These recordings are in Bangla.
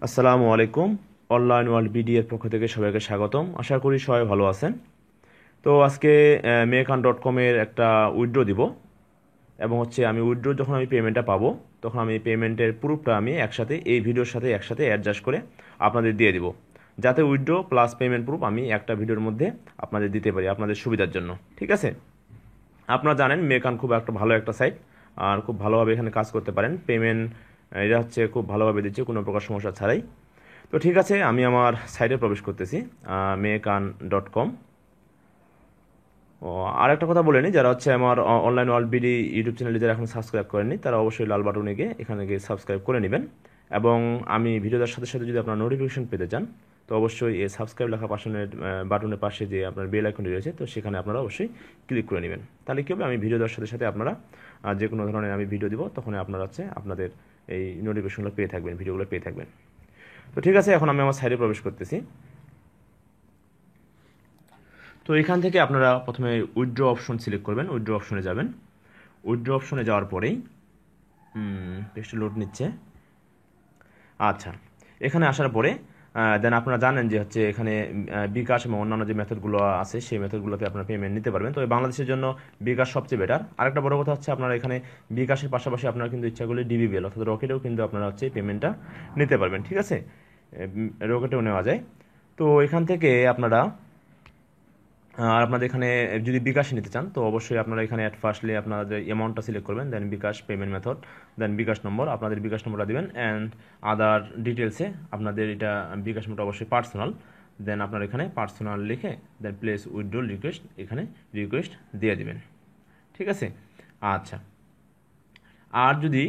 আসসালামু আলাইকুম। অনলাইন ওয়ার্ল্ড বিডি এর পক্ষ থেকে সবাইকে স্বাগতম। আশা করি সবাই ভালো আছেন। তো আজকে মেকান.com এর একটা উইথড্র দিব, এবং আমি উইথড্র যখন আমি পেমেন্টটা পাবো, তখন আমি পেমেন্টের প্রুফটা আমি একসাথে এই ভিডিওর সাথে একসাথে অ্যাডজাস্ট করে আপনাদের দিয়ে দিব, যাতে উইথড্র প্লাস পেমেন্ট প্রুফ আমি একটা ভিডিওর মধ্যে আপনাদের দিতে পারি আপনাদের সুবিধার জন্য। ঠিক আছে? আপনারা জানেন মেকান খুব একটা ভালো একটা সাইট, আর খুব ভালোভাবে এখানে কাজ করতে পারেন। পেমেন্ট এটা খুব ভালোভাবে দিচ্ছে, কোনো প্রকার সমস্যা ছাড়াই। তো ঠিক আছে, আমি আমার সাইটে প্রবেশ করতেছি, Makearn.com। আর একটা কথা বলে নিই, যারা আমার অনলাইন ওয়ার্ল্ড বিডি ইউটিউব চ্যানেলে যারা এখন সাবস্ক্রাইব করেননি, তারা অবশ্যই লাল বাটনে গিয়ে এখানে গিয়ে সাবস্ক্রাইব করে নেবেন। এবং আমি ভিডিওটার সাথে সাথে যদি আপনার নোটিফিকেশন পেতে চান, তো অবশ্যই এই সাবস্ক্রাইব লেখা বাটনের পাশে যে আপনার বেল আইকনটি রয়েছে, তো সেখানে আপনারা অবশ্যই ক্লিক করে নেবেন। তাহলে কী হবে, আমি ভিডিও দেওয়ার সাথে সাথে আপনারা যে কোনো ধরনের আমি ভিডিও দিব, তখন আপনারা আপনাদের এই নোটিফিকেশনগুলো পেয়ে থাকবেন, ভিডিওগুলো পেয়ে থাকবেন। তো ঠিক আছে, এখন আমি আমার সাইটে প্রবেশ করতেছি। তো এখান থেকে আপনারা প্রথমে উইথড্র অপশন সিলেক্ট করবেন, উইথড্র অপশনে যাবেন। উইথড্র অপশনে যাওয়ার পরেই পেজটি লোড নিচ্ছে। আচ্ছা, এখানে আসার পরে দেন আপনারা জানেন যে এখানে বিকাশ এবং অন্যান্য যে মেথডগুলো আছে, সেই মেথডগুলোতে আপনারা পেমেন্ট নিতে পারবেন। তবে বাংলাদেশের জন্য বিকাশ সবচেয়ে বেটার। আরেকটা বড় কথা আপনারা এখানে বিকাশের পাশাপাশি আপনারা কিন্তু ইচ্ছা করলে ডিবিবিএল অর্থাৎ রকেটেও কিন্তু আপনারা পেমেন্টটা নিতে পারবেন। ঠিক আছে? রকেটেও নেওয়া যায়। তো এখান থেকে আপনারা আর আপনাদের এখানে যদি বিকাশে নিতে চান, তো অবশ্যই আপনারা এখানে অ্যাট ফার্স্টলি আপনাদের অ্যামাউন্টটা সিলেক্ট করবেন, দেন বিকাশ পেমেন্ট মেথড, দেন বিকাশ নম্বর, আপনাদের বিকাশ নম্বরটা দিবেন, অ্যান্ড আদার ডিটেলসে আপনাদের এটা বিকাশ নম্বরটা অবশ্যই পার্সোনাল, দেন আপনার এখানে পার্সোনাল লিখে দেন প্লেস উইথড্রল রিকোয়েস্ট, এখানে রিকোয়েস্ট দিয়ে দিবেন। ঠিক আছে? আচ্ছা, আর যদি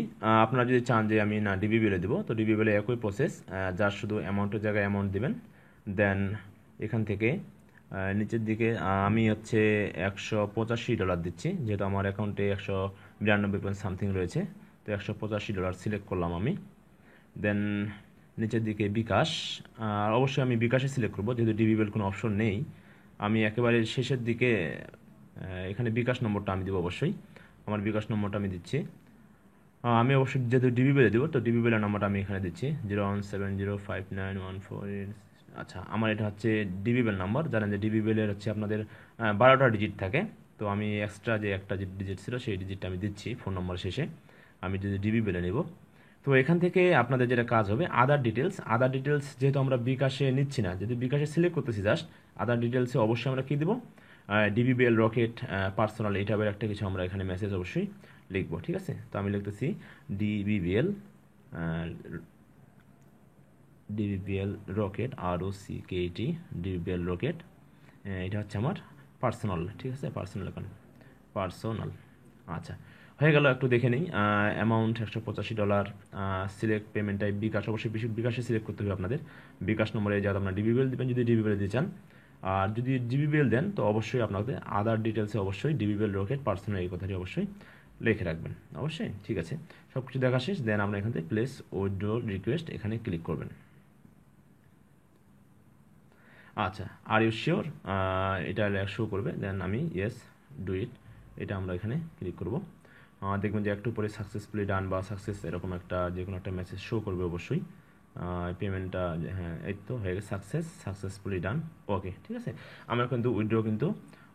আপনারা যদি চান যে আমি না ডিবিবিএলে দেবো, তো ডিবিবিএলে একই প্রসেস, যার শুধু অ্যামাউন্টের জায়গায় অ্যামাউন্ট দিবেন। দেন এখান থেকে নিচের দিকে আমি $185 দিচ্ছি, যেহেতু আমার অ্যাকাউন্টে 192 রয়েছে। তো $185 সিলেক্ট করলাম আমি। দেন নিচের দিকে বিকাশ, আর অবশ্যই আমি বিকাশে সিলেক্ট করবো, যেহেতু ডিবিবিএল কোনো অপশন নেই। আমি একেবারে শেষের দিকে এখানে বিকাশ নম্বরটা আমি দেবো অবশ্যই। আমার বিকাশ নম্বরটা আমি দিচ্ছি। আমি অবশ্যই যেহেতু ডিবিবিএলে দেবো, তো ডিবিবিএলের নাম্বারটা আমি এখানে দিচ্ছি 017059148। আচ্ছা, আমার এটা ডিবিবিএল নাম্বার। জানেন যে ডিবিবিএলের আপনাদের 12টা ডিজিট থাকে। তো আমি এক্সট্রা যে একটা ডিজিট ছিল, সেই ডিজিটটা আমি দিচ্ছি ফোন নম্বর শেষে, আমি যদি ডিবিবিএলে নেব। তো এখান থেকে আপনাদের যেটা কাজ হবে, আদার ডিটেলস যেহেতু আমরা বিকাশে নিচ্ছি না, যদি বিকাশে সিলেক্ট করতেছি জাস্ট, আদার ডিটেলসে অবশ্যই আমরা কী দেবো, ডিবিবিএল রকেট পার্সোনাল এই টাইপের একটা কিছু আমরা এখানে মেসেজ অবশ্যই লিখবো। ঠিক আছে? তো আমি লিখতেছি DBBL DBBL rocket, ROCKET, DBBL rocket. এটা আমার পার্সোনাল। ঠিক আছে? Personal account, personal. আচ্ছা, হয়ে গেল। একটু দেখে নিই। অ্যামাউন্ট $185, সিলেক্ট পেমেন্ট টাইপ বিকাশ, অবশ্যই বিকাশে সিলেক্ট করতে হবে আপনাদের। বিকাশ নম্বরে যাতে আপনার ডিবিবিএল দেবেন যদি ডিবিবিএল দিতে চান, আর যদি ডিবিবিএল দেন তো অবশ্যই আপনাদের আদার ডিটেলসে অবশ্যই ডিবিবিএল রকেট পার্সোনাল এই কথাটি অবশ্যই লিখে রাখবেন অবশ্যই। ঠিক আছে, সব কিছু দেখা শেষ। দেন আমরা এখান থেকে প্লেস উইথড্র রিকোয়েস্ট এখানে ক্লিক করবেন। আচ্ছা, আর ইউ শিওর, এটা শো করবে। দেন আমি ইয়েস ডু ইট, এটা আমরা এখানে ক্লিক করব। দেখবেন যে একটু পরে সাকসেসফুলি ডান বা সাকসেস এরকম একটা যে কোনো একটা মেসেজ শো করবে অবশ্যই। পেমেন্টটা, হ্যাঁ এই তো হয়ে গেছে, সাকসেসফুলি ডান। ওকে, ঠিক আছে। আমার কিন্তু উইথড্র কিন্তু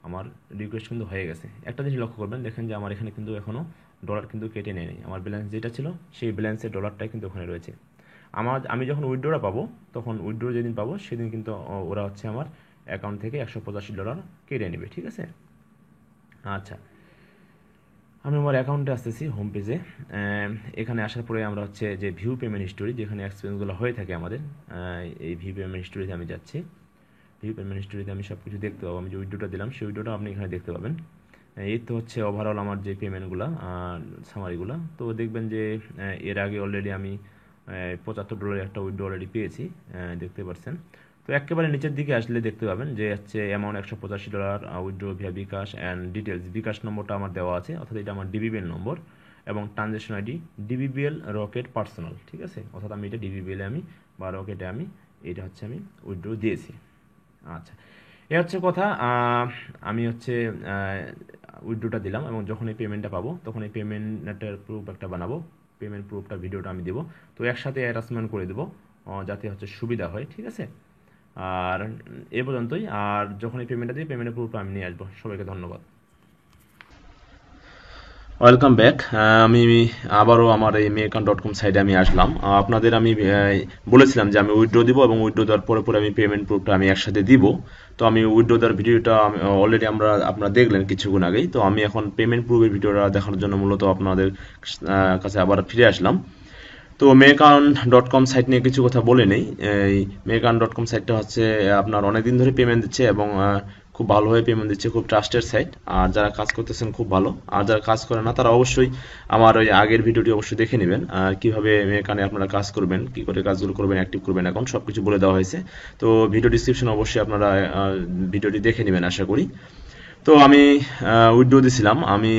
আমার রিকোয়েস্ট কিন্তু হয়ে গেছে। একটা জিনিস লক্ষ্য করবেন, দেখেন যে আমার এখানে কিন্তু এখনও ডলার কিন্তু কেটে নেয়নি। আমার ব্যালেন্স যেটা ছিল সেই ব্যালেন্সের ডলারটাই কিন্তু ওখানে রয়েছে। আমি যখন উইথড্রটা পাবো, তখন উইথড্র যেদিন পাবো সেদিন কিন্তু ওরা আমার অ্যাকাউন্ট থেকে $185 কেটে নেবে। ঠিক আছে? আচ্ছা, আমি আমার অ্যাকাউন্টে আসতেছি, হোম পেজে। এখানে আসার পরে আমরা যে ভিউ পেমেন্ট হিস্টোরি, যেখানে এক্সপেন্সগুলো হয়ে থাকে আমাদের, এই ভিউ পেমেন্ট হিস্টোরিতে আমি যাচ্ছি। ভিউ পেমেন্ট হিস্টোরিতে আমি সব কিছু দেখতে পাবো। আমি যে উইথড্রটা দিলাম সেই উইথড্রটা আপনি এখানে দেখতে পাবেন। এই তো ওভারঅল আমার যে পেমেন্টগুলো, সামারিগুলো। তো দেখবেন যে এর আগে অলরেডি আমি $75 একটা উইথড্র অলরেডি পেয়েছি, দেখতে পাচ্ছেন। তো একেবারে নিচের দিকে আসলে দেখতে পাবেন যে amount $185 withdraw via bKash and details. BKash নম্বরটা আমার দেওয়া আছে, অর্থাৎ এটা আমার ডিবিবিএল নম্বর, এবং transaction ID DBBL rocket personal. ঠিক আছে? অর্থাৎ আমি এটা ডিবিবিএলে আমি বা রকেটে আমি এটা আমি উইথড্র দিয়েছি। আচ্ছা, এ কথা। আমি উইথড্রটা দিলাম, এবং যখন এই পেমেন্টটা পাবো তখন এই পেমেন্টের প্রুফ একটা বানাবো, পেমেন্ট প্রুফটা ভিডিওটা আমি দেবো। তো একসাথে অ্যাটাচমেন্ট করে দেবো যাতে হচ্ছে সুবিধা হয়, ঠিক আছে। আর এ পর্যন্তই। আর যখন এই পেমেন্টটা দিই, পেমেন্টের প্রুফটা আমি নিয়ে আসবো। সবাইকে ধন্যবাদ। Welcome back. আমি আবারও আমার এই Makearn.com সাইটে আমি আসলাম। আপনাদের আমি বলেছিলাম যে আমি উইথড্র দিব এবং উইথড্র দেওয়ার পরে পরে আমি পেমেন্ট প্রুফটা আমি একসাথে দিব। তো আমি উইথড্র দেওয়ার ভিডিওটা অলরেডি আপনারা দেখলেন কিছুক্ষণ আগেই। তো আমি এখন পেমেন্ট প্রুফের ভিডিওটা দেখানোর জন্য মূলত আপনাদের কাছে আবার ফিরে আসলাম। তো Makearn.com সাইট নিয়ে কিছু কথা বলে নেই। এই Makearn.com সাইটটা হচ্ছে আপনার অনেকদিন ধরে পেমেন্ট দিচ্ছে এবং খুব ভালোভাবে পেমেন্ট দিচ্ছে, খুব ট্রাস্টেড সাইট। আর যারা কাজ করতেছেন খুব ভালো, আর যারা কাজ করে না তারা অবশ্যই আমার ওই আগের ভিডিওটি অবশ্যই দেখে নেবেন। আর কিভাবে Makearn-এ আপনারা কাজ করবেন, কি করে কাজগুলো করবেন, অ্যাক্টিভ করবেন, এখন সবকিছু বলে দেওয়া হয়েছে। তো ভিডিও ডিসক্রিপশনে অবশ্যই আপনারা ভিডিওটি দেখে নেবেন আশা করি। তো আমি উইথড্র দিছিলাম। আমি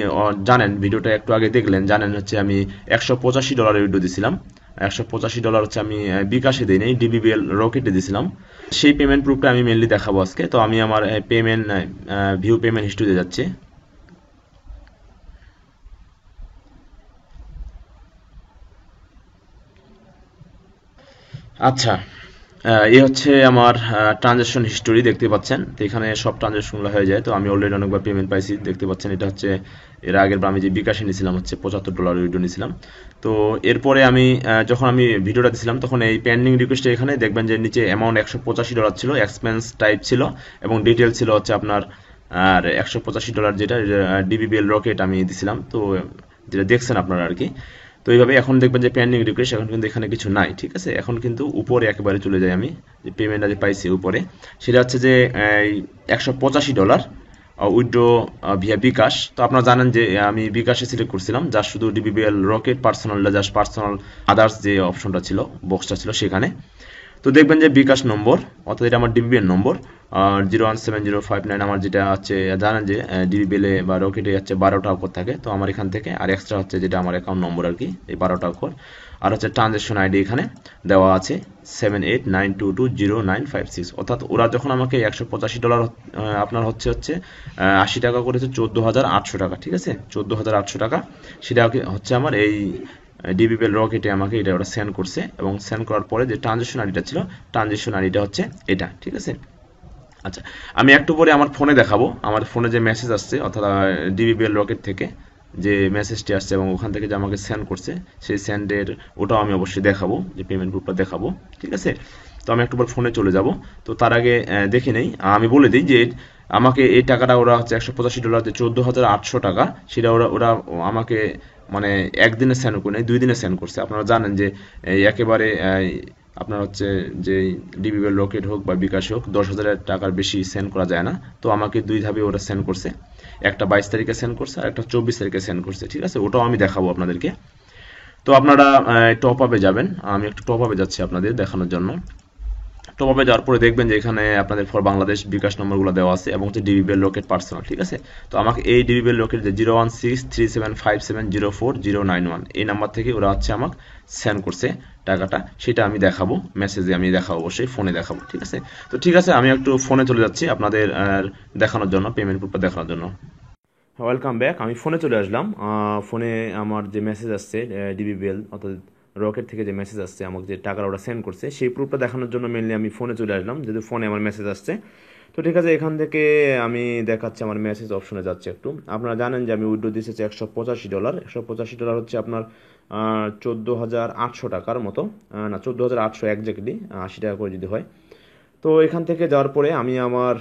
জানেন, ভিডিওটা একটু আগে দেখলেন, জানেন হচ্ছে আমি $185 উইথড্র দিছিলাম। $185 হচ্ছে আমি বিকাশে দিই নাই, ডিবিবিএল রকেটে দিছিলাম। সেই পেমেন্ট প্রুফটা আমি মেনলি দেখাবো আজকে। তো আমি আমার পেমেন্ট ভিউ পেমেন্ট হিস্ট্রিতে যাচ্ছি। আচ্ছা, এই হচ্ছে আমার ট্রানজাকশন হিস্টোরি, দেখতে পাচ্ছেন। তো এখানে সব ট্রানজাকশনগুলো হয়ে যায়। তো আমি অলরেডি অনেকবার পেমেন্ট পাইছি, দেখতে পাচ্ছেন। এটা হচ্ছে এর আগের বার আমি যে বিকাশে নিয়েছিলাম হচ্ছে $75 উইথড্র নিয়েছিলাম। তো এরপরে আমি যখন আমি ভিডিওটা দিয়েছিলাম তখন এই পেন্ডিং রিকোয়েস্টে এখানে দেখবেন যে নিচে অ্যামাউন্ট $185 ছিল, এক্সপেন্স টাইপ ছিল এবং ডিটেল ছিল হচ্ছে আপনার। আর $185 যেটা ডিবিবিএল রকেট আমি দিছিলাম, তো যেটা দেখছেন আপনারা আর কি। তো এইভাবে এখন দেখবেন যে পেন্ডিং রিকোয়েস্ট, এখন কিন্তু এখানে কিছু নাই, ঠিক আছে। এখন কিন্তু উপরে একেবারে চলে যাই আমি, যে পেমেন্টটা যে পাইছি উপরে, সেটা হচ্ছে যে $185 উইথড্র ভিয়া বিকাশ। তো আপনারা জানেন যে আমি বিকাশে সিলেক্ট করছিলাম, যার শুধু DBBL rocket personal, just personal others যে অপশনটা ছিল, বক্সটা ছিল সেখানে। তো দেখবেন যে বিকাশ নম্বর, অর্থাৎ এটা আমার ডিবিবিএল নম্বর 017059, আমার যেটা হচ্ছে জানেন যে ডিবিবিএল বা রকেটে হচ্ছে 12টা অক্ষর থাকে। তো আমার এখান থেকে আর এক্সট্রা হচ্ছে যেটা আমার অ্যাকাউন্ট নম্বর আর কি, এই 12টা অক্ষর। আর হচ্ছে ট্রানজ্যাকশন আইডি এখানে দেওয়া আছে 7892200956। অর্থাৎ ওরা যখন আমাকে $185 আপনার হচ্ছে 80 টাকা করেছে, 14,800 টাকা, ঠিক আছে, 14,800 টাকা। সেটা হচ্ছে আমার এই ডিবিবিএল রকেটে আমাকে এটা ওরা সেন্ড করছে, এবং সেন্ড করার পরে যে ট্রানজ্যাকশন আইডিটা ছিল, ট্রানজ্যাকশন আইডিটা হচ্ছে এটা, ঠিক আছে। আচ্ছা, আমি একটু পরে আমার ফোনে দেখাবো, আমার ফোনে যে মেসেজ আসছে, অর্থাৎ ডিবিবিএল রকেট থেকে যে মেসেজটি আসছে এবং ওখান থেকে যে আমাকে সেন্ড করছে, সেই সেন্ডের ওটাও আমি অবশ্যই দেখাবো, যে পেমেন্ট গ্রুপটা দেখাবো, ঠিক আছে। তো আমি একটু পর ফোনে চলে যাব। তো তার আগে দেখে নেই, আমি বলে দিই যে আমাকে এই টাকাটা ওরা হচ্ছে $185, যে 14,800 টাকা, সেটা ওরা ওরা আমাকে মানে একদিনে সেন্ড করে নেই, 2 দিনে সেন্ড করছে। আপনারা জানেন যে একেবারে আপনার হচ্ছে যে ডিবিবিএল রকেট হোক বা বিকাশ হোক, 10,000 টাকার বেশি সেন্ড করা যায় না। তো আমাকে 2 ধাপে ওরা সেন্ড করছে, একটা 22 তারিখে সেন্ড করছে আর একটা 24 তারিখে সেন্ড করছে, ঠিক আছে। ওটাও আমি দেখাবো আপনাদেরকে। তো আপনারা টপ আপে যাবেন, আমি একটু টপ আপে যাচ্ছি আপনাদের দেখানোর জন্য। টপ আপে যাওয়ার পরে দেখবেন যে এখানে আপনাদের ফর বাংলাদেশ বিকাশ নম্বরগুলো দেওয়া আছে এবং হচ্ছে ডিবিবিএল রকেট পার্সোনাল, ঠিক আছে। তো আমাকে এই ডিবিবিএল রকেট যে 0163757091 এই নাম্বার থেকে ওরা হচ্ছে আমাকে সেন্ড করছে টাকাটা, সেটা আমি দেখাবো, মেসেজে আমি দেখাবো, অবশ্যই ফোনে দেখাবো, ঠিক আছে। তো ঠিক আছে, আমি একটু ফোনে চলে যাচ্ছি আপনাদের দেখানোর জন্য, পেমেন্ট প্রুফটা দেখানোর জন্য। Welcome back. আমি ফোনে চলে আসলাম। ফোনে আমার যে মেসেজ আসছে ডিবিবিএল অর্থাৎ রকেট থেকে যে মেসেজ আসছে, আমাকে যে টাকাটা ওরা সেন্ড করছে, সেই প্রুফটা দেখানোর জন্য মেনলি আমি ফোনে চলে আসলাম, যেহেতু ফোনে আমার মেসেজ আসছে। তো ঠিক আছে, এখান থেকে আমি দেখাচ্ছি আমার মেসেজ অপশনে যাচ্ছে একটু। আপনারা জানেন যে আমি উইথড্র দিয়েছি $185। $185 হচ্ছে আপনার 14,800 টাকার মতো, না 14,800 একজ্যাক্টলি, 80 টাকা করে যদি হয়। তো এখান থেকে যাওয়ার পরে আমি আমার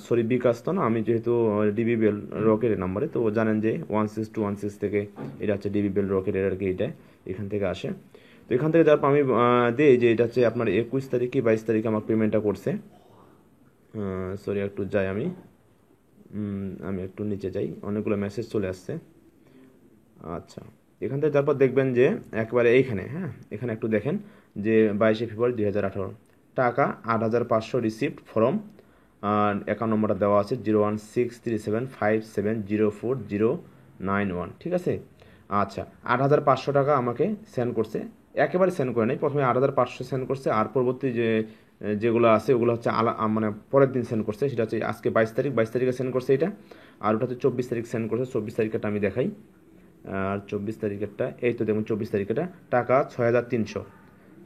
সরি বিকাশ তো না, আমি যেহেতু ডিবিবিএল রকেটের নাম্বারে, তো জানেন যে 16216 থেকে এটা হচ্ছে ডিবিবিএল রকেটের আর কি, এটা এখান থেকে আসে। তো এখান থেকে যাওয়ার পর আমি দিই যে এটা হচ্ছে আপনার 21 তারিখ কি 22 তারিখে আমার পেমেন্টটা করছে। সরি একটু যাই আমি আমি একটু নিচে যাই, অনেকগুলো মেসেজ চলে আসছে। আচ্ছা, এখান থেকে তারপর দেখবেন যে একবারে এইখানে, হ্যাঁ এখানে একটু দেখেন যে 22শে ফেব্রুয়ারি 2018 টাকা 8,500 রিসিপ্ট ফ্রম, অ্যাকাউন্ট নম্বরটা দেওয়া আছে 016375704091, ঠিক আছে। আচ্ছা, 8,500 টাকা আমাকে সেন্ড করছে, একেবারে সেন্ড করে নাই, প্রথমে 8,500 সেন্ড করছে, আর পরবর্তী যেগুলো আছে ওগুলো হচ্ছে মানে পরের দিন সেন্ড করছে, সেটা হচ্ছে আজকে 22 তারিখে সেন্ড করছে এটা। আর ওটা হচ্ছে 24 তারিখ সেন্ড করছে, 24 তারিখটা আমি দেখাই। আর 24 তারিখেরটা এই তো দেখুন, 24 তারিখেটা টাকা 6,300,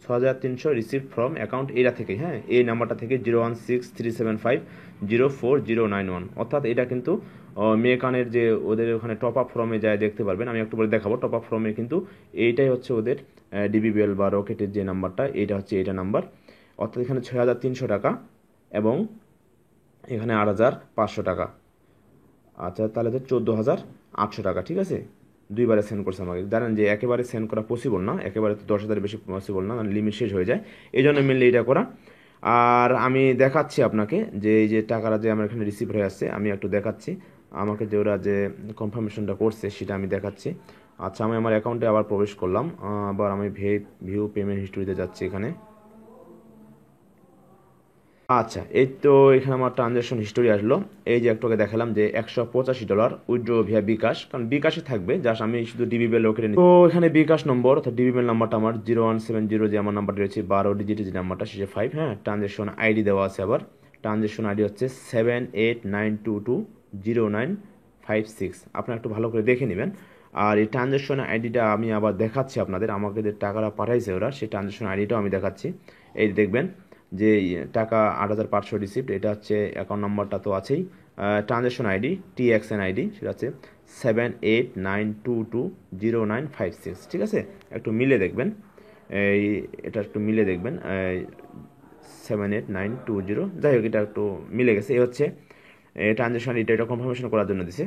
6300 রিসিভ ফ্রম অ্যাকাউন্ট এরা থেকে, হ্যাঁ, এই নাম্বারটা থেকে 016375 04091, অর্থাৎ এটা কিন্তু মেকানের যে ওদের ওখানে টপ আপ ফর্মে যায় দেখতে পারবেন, আমি একটু পরে দেখাবো। টপ আপ ফর্মে কিন্তু এইটাই হচ্ছে ওদের ডিবিবিএল বা রকেটের যে নাম্বারটা, এইটা হচ্ছে এইটা নাম্বার, অর্থাৎ এখানে 6300 টাকা এবং এখানে 8500 টাকা। আচ্ছা, তাহলে তো 14800 টাকা, ঠিক আছে। দুইবারে সেন্ড করছে আমাকে। জানেন যে একেবারে সেন্ড করা পসিবল না, একেবারে তো 10,000 বেশি পসিবল না, লিমিট শেষ হয়ে যায়, এই জন্য মেনলি এটা করা। আর আমি দেখাচ্ছি আপনাকে যে এই যে টাকাটা যে আমার এখানে রিসিভ হয়ে আসছে, আমি একটু দেখাচ্ছি আমাকে যে ওরা যে কনফার্মেশনটা করছে সেটা আমি দেখাচ্ছি। আচ্ছা, আমি আমার অ্যাকাউন্টে আবার প্রবেশ করলাম, আবার আমি ভিউ পেমেন্ট হিস্টোরিতে যাচ্ছি এখানে। আচ্ছা, এই তো এখানে আমার ট্রানজ্যাকশন হিস্টোরি আসলো। এই যে একটুকে দেখালাম যে $185 উইথড্র ভিয়া বিকাশ, কারণ বিকাশে থাকবে, জাস্ট আমি শুধু ডিবিবিএল লোকের। তো এখানে বিকাশ নম্বর অর্থাৎ ডিবিবিএল নাম্বারটা আমার 0170, যে আমার নাম্বারটা রয়েছে 12 ডিজিটের যে নাম্বারটা শেষে 5, হ্যাঁ। ট্রানজ্যাকশন আইডি দেওয়া আছে আবার, ট্রানজ্যাকশন আইডি হচ্ছে 7892209556। আপনারা একটু ভালো করে দেখে নেবেন। আর এই ট্রানজ্যাকশন আইডিটা আমি আবার দেখাচ্ছি আপনাদের, আমাকে যে টাকাটা পাঠাইছে ওরা সেই ট্রানজ্যাকশন আইডিটাও আমি দেখাচ্ছি। এই দেখবেন যে টাকা 8500 রিসিপ্ট, এটা হচ্ছে অ্যাকাউন্ট নাম্বারটা তো আছেই, ট্রানজ্যাকশন আইডি TXN আইডি সেটা হচ্ছে 7892209556, ঠিক আছে। একটু মিলে দেখবেন, এই এটা একটু মিলে দেখবেন, 78920, যাই হোক এটা একটু মিলে গেছে। এই হচ্ছে ট্রানজ্যাকশন আইডিটা, এটা কনফার্মেশন করার জন্য দিছে।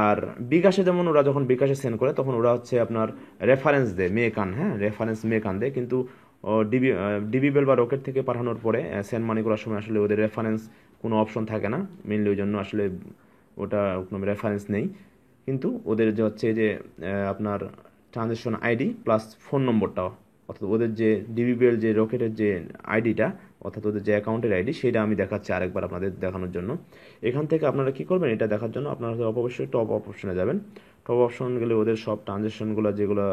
আর বিকাশে যেমন ওরা যখন বিকাশে সেন্ড করে তখন ওরা হচ্ছে আপনার রেফারেন্স দেয় মেকার্ন, হ্যাঁ, রেফারেন্স মেকার্ন দেয়, কিন্তু ডিবিবিএল বা রকেট থেকে পাঠানোর পরে সেন্ড মানি করার সময় আসলে ওদের রেফারেন্স কোনো অপশন থাকে না, মেনলি ওই জন্য আসলে ওটা কোনো রেফারেন্স নেই। কিন্তু ওদের যে হচ্ছে যে আপনার ট্রানজ্যাকশন আইডি প্লাস ফোন নম্বরটাও, অর্থাৎ ওদের যে ডিবিবিএল যে রকেটের যে আইডিটা, অর্থাৎ ওদের যে অ্যাকাউন্টের আইডি, সেটা আমি দেখাচ্ছি আরেকবার আপনাদের দেখানোর জন্য। এখান থেকে আপনারা কি করবেন, এটা দেখার জন্য আপনারা অবশ্যই টপ অপশনে যাবেন। টপ অপশন গেলে ওদের সব ট্রানজ্যাকশনগুলো যেগুলো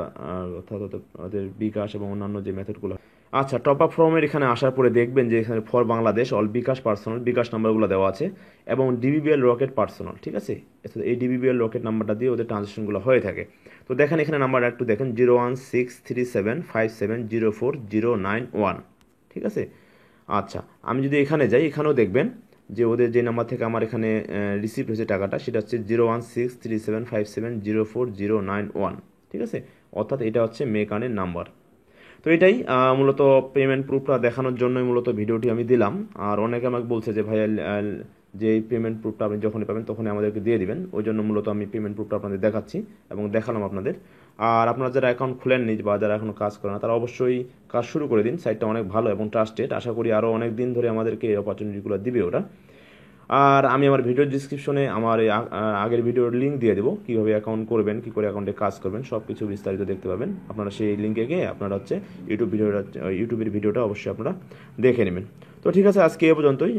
অর্থাৎ ওদের বিকাশ এবং অন্যান্য যে মেথডগুলো। আচ্ছা, টপ আপ ফর্মের এখানে আসার পরে দেখবেন যে এখানে for Bangladesh all bKash personal bKash নাম্বারগুলো দেওয়া আছে এবং ডিবিবিএল রকেট পার্সোনাল, ঠিক আছে। এই ডিবিবিএল রকেট নাম্বারটা দিয়ে ওদের ট্রানজ্যাকশনগুলো হয়ে থাকে। তো দেখেন এখানে নাম্বারটা একটু দেখেন, 0163757091, ঠিক আছে। আচ্ছা, আমি যদি এখানে যাই, এখানেও দেখবেন যে ওদের যে নাম্বার থেকে আমার এখানে রিসিভ হয়েছে টাকাটা, সেটা হচ্ছে 016375704091, ঠিক আছে। অর্থাৎ এটা হচ্ছে মেকানের নাম্বার। তো এটাই মূলত পেমেন্ট প্রুফটা দেখানোর জন্যই মূলত ভিডিওটি আমি দিলাম। আর অনেকে আমাকে বলছে যে ভাইয়া যে এই পেমেন্ট প্রুফটা আপনি যখনই পাবেন তখনই আমাদেরকে দিয়ে দিবেন, ওই জন্য মূলত আমি পেমেন্ট প্রুফটা আপনাদের দেখাচ্ছি এবং দেখালাম আপনাদের। আর আপনারা যারা অ্যাকাউন্ট খুলেননি বা যারা এখনও কাজ করেন না, তারা অবশ্যই কাজ শুরু করে দিন। সাইটটা অনেক ভালো এবং ট্রাস্টেড, আশা করি আরও অনেক দিন ধরে আমাদেরকে এই অপরচুনিটিগুলো দিবে ওরা। আর আমি আমার ভিডিওর ডিসক্রিপশনে আমার এই আগের ভিডিওর লিঙ্ক দিয়ে দেবো, কীভাবে অ্যাকাউন্ট করবেন, কী করে অ্যাকাউন্টে কাজ করবেন, সব কিছু বিস্তারিত দেখতে পাবেন। আপনারা সেই লিঙ্কে গিয়ে আপনারা হচ্ছে ইউটিউবের ভিডিওটা অবশ্যই আপনারা দেখে নেবেন। তো ঠিক আছে, আজকে এ পর্যন্তই।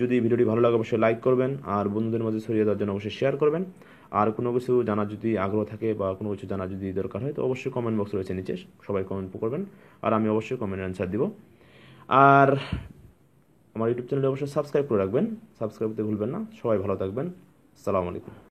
যদি ভিডিওটি ভালো লাগে অবশ্যই লাইক করবেন, আর বন্ধুদের মধ্যে ছড়িয়ে দেওয়ার জন্য অবশ্যই শেয়ার করবেন। আর কোনো কিছু জানার যদি আগ্রহ থাকে বা কোনো কিছু জানার যদি দরকার হয় তো অবশ্যই কমেন্ট বক্স রয়েছে নিচে, সবাই কমেন্ট করবেন, আর আমি অবশ্যই কমেন্ট অ্যান্সার দিব। আর আমার ইউটিউব চ্যানেলে অবশ্যই সাবস্ক্রাইব করে রাখবেন, সাবস্ক্রাইব করতে ভুলবেন না। সবাই ভালো থাকবেন, আসসালামু আলাইকুম।